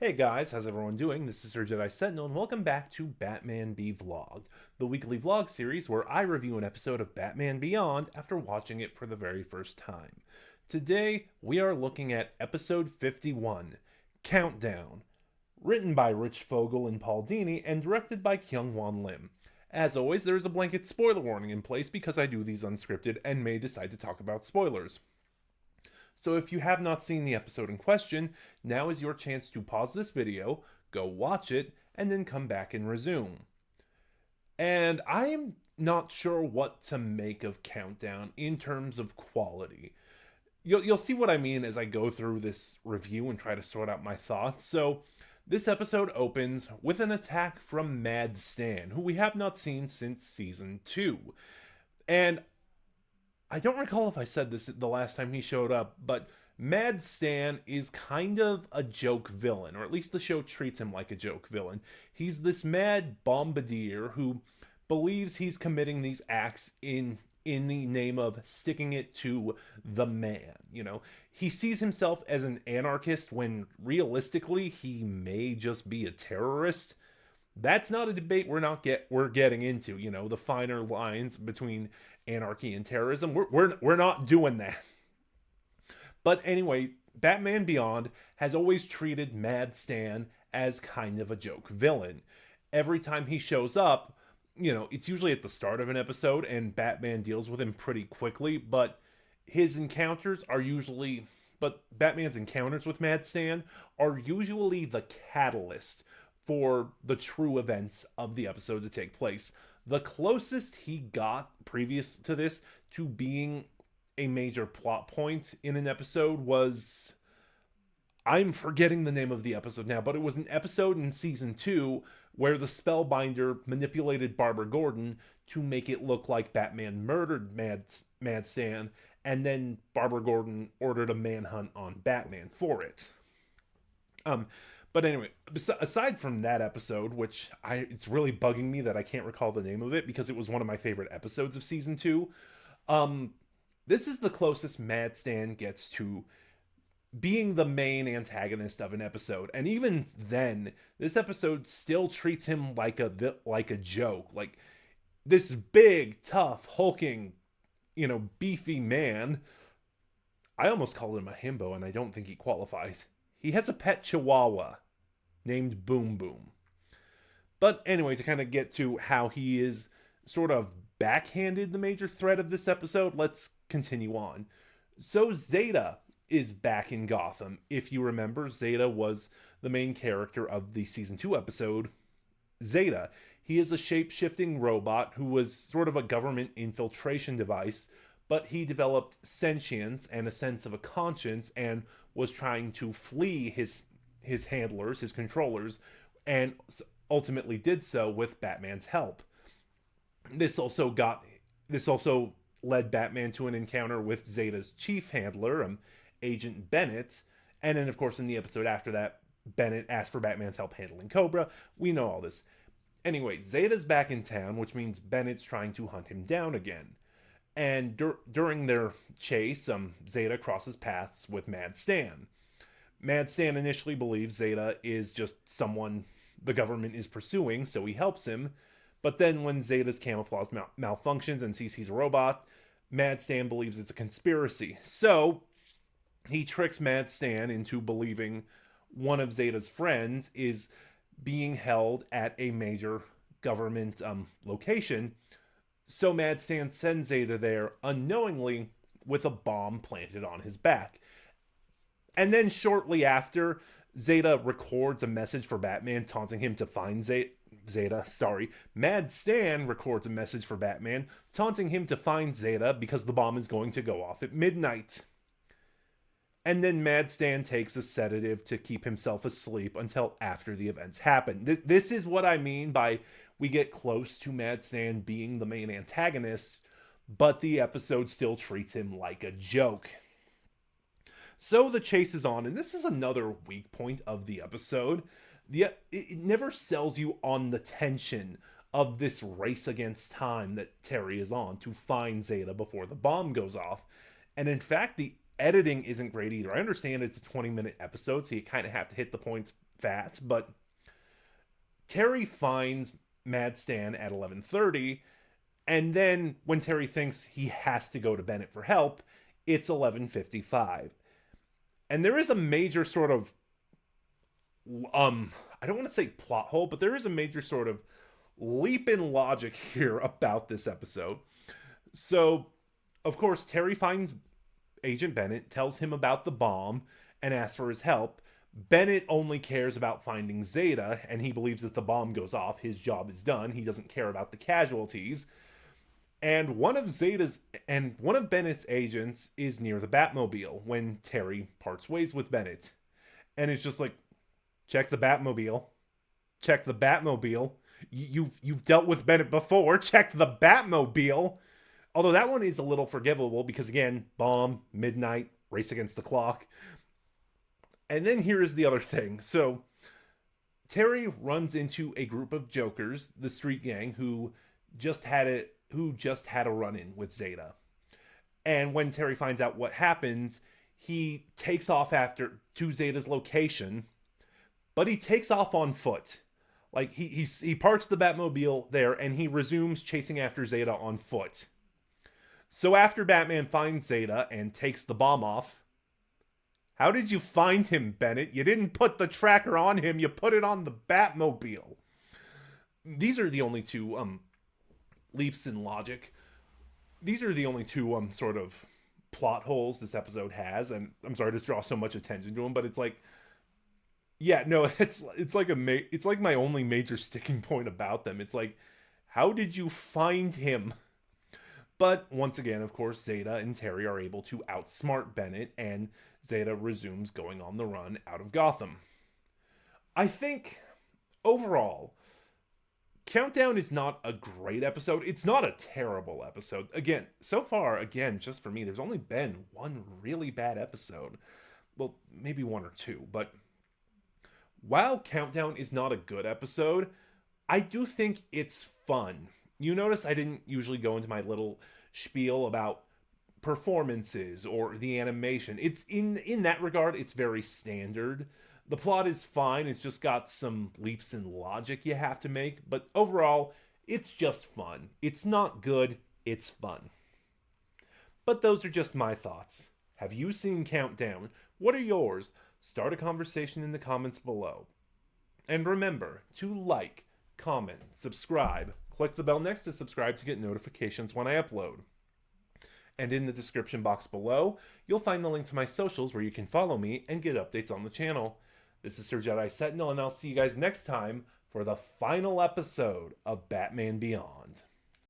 Hey guys, how's everyone doing? This is Sir Jedi Sentinel, and welcome back to Batman Be Vlogged, the weekly vlog series where I review an episode of Batman Beyond after watching it for the very first time. Today, we are looking at episode 51, Countdown, written by Rich Fogel and Paul Dini, and directed by Kyung Won Lim. As always, there is a blanket spoiler warning in place because I do these unscripted and may decide to talk about spoilers. So if you have not seen the episode in question, now is your chance to pause this video, go watch it, and then come back and resume. And I am not sure what to make of Countdown in terms of quality. You'll see what I mean as I go through this review and try to sort out my thoughts. So this episode opens with an attack from Mad Stan, who we have not seen since season 2. And I don't recall if I said this the last time he showed up, but Mad Stan is kind of a joke villain, or at least the show treats him like a joke villain. He's this mad bombardier who believes he's committing these acts in the name of sticking it to the man. He sees himself as an anarchist when realistically he may just be a terrorist. That's not a debate we're getting into. The finer lines between anarchy and terrorism. We're not doing that. But anyway, Batman Beyond has always treated Mad Stan as kind of a joke villain. Every time he shows up, it's usually at the start of an episode, and Batman deals with him pretty quickly. But Batman's encounters with Mad Stan are usually the catalyst for the true events of the episode to take place. The closest he got previous to this to being a major plot point in an episode was, I'm forgetting the name of the episode now, but it was an episode in season 2 where the Spellbinder manipulated Barbara Gordon to make it look like Batman murdered Mad Stan, and then Barbara Gordon ordered a manhunt on Batman for it. But anyway, aside from that episode, which it's really bugging me that I can't recall the name of it because it was one of my favorite episodes of season 2. This is the closest Mad Stan gets to being the main antagonist of an episode, and even then, this episode still treats him like a joke, like this big, tough, hulking, beefy man. I almost called him a himbo, and I don't think he qualifies. He has a pet chihuahua named Boom Boom. But anyway, to kind of get to how he is sort of backhanded the major threat of this episode, let's continue on. So Zeta is back in Gotham. If you remember, Zeta was the main character of the season 2 episode, Zeta. He is a shape-shifting robot who was sort of a government infiltration device, but he developed sentience and a sense of a conscience and was trying to flee his handlers, his controllers, and ultimately did so with Batman's help. This also led Batman to an encounter with Zeta's chief handler, Agent Bennett, and then of course in the episode after that, Bennett asked for Batman's help handling Cobra. We know all this. Anyway, Zeta's back in town, which means Bennett's trying to hunt him down again. And during their chase, Zeta crosses paths with Mad Stan. Mad Stan initially believes Zeta is just someone the government is pursuing, so he helps him. But then when Zeta's camouflage malfunctions and sees he's a robot, Mad Stan believes it's a conspiracy. So he tricks Mad Stan into believing one of Zeta's friends is being held at a major government location. So Mad Stan sends Zeta there unknowingly with a bomb planted on his back. And then shortly after, Zeta records a message for Batman taunting him to find Mad Stan records a message for Batman taunting him to find Zeta because the bomb is going to go off at midnight. And then Mad Stan takes a sedative to keep himself asleep until after the events happen. This is what I mean by we get close to Mad Stan being the main antagonist, but the episode still treats him like a joke. So the chase is on, and this is another weak point of the episode. It never sells you on the tension of this race against time that Terry is on to find Zeta before the bomb goes off. And in fact, the editing isn't great either. I understand it's a 20-minute episode, so you kind of have to hit the points fast, but Terry finds Mad Stan at 11:30, and then when Terry thinks he has to go to Bennett for help, it's 11:55. And there is a major sort of I don't want to say plot hole, but there is a major sort of leap in logic here about this episode. So, of course, Terry finds Agent Bennett, tells him about the bomb, and asks for his help. Bennett only cares about finding Zeta, and he believes if the bomb goes off, his job is done. He doesn't care about the casualties. And one of Bennett's agents is near the Batmobile when Terry parts ways with Bennett. And it's just like, check the Batmobile. Check the Batmobile. You've dealt with Bennett before. Check the Batmobile. Although that one is a little forgivable because, again, bomb, midnight, race against the clock. And then here is the other thing. So Terry runs into a group of jokers, the street gang, who just had a run-in with Zeta. And when Terry finds out what happens, he takes off to Zeta's location, but he takes off on foot. Like, he parks the Batmobile there, and he resumes chasing after Zeta on foot. So after Batman finds Zeta and takes the bomb off, how did you find him, Bennett? You didn't put the tracker on him, you put it on the Batmobile. These are the only two leaps in logic. These are the only two sort of plot holes this episode has, and I'm sorry to draw so much attention to them, but it's like, yeah, no, it's like my only major sticking point about them. It's like, how did you find him? But once again, of course, Zeta and Terry are able to outsmart Bennett, and Zeta resumes going on the run out of Gotham. I think, overall, Countdown is not a great episode. It's not a terrible episode. Again, so far, just for me, there's only been one really bad episode. Well, maybe one or two, but while Countdown is not a good episode, I do think it's fun. You notice I didn't usually go into my little spiel about performances or the animation. It's in that regard, it's very standard. The plot is fine. It's just got some leaps in logic you have to make. But overall, it's just fun. It's not good. It's fun. But those are just my thoughts. Have you seen Countdown? What are yours? Start a conversation in the comments below. And remember to like, comment, subscribe. Click the bell next to subscribe to get notifications when I upload. And in the description box below, you'll find the link to my socials where you can follow me and get updates on the channel. This is Sir Jedi Sentinel, and I'll see you guys next time for the final episode of Batman Beyond.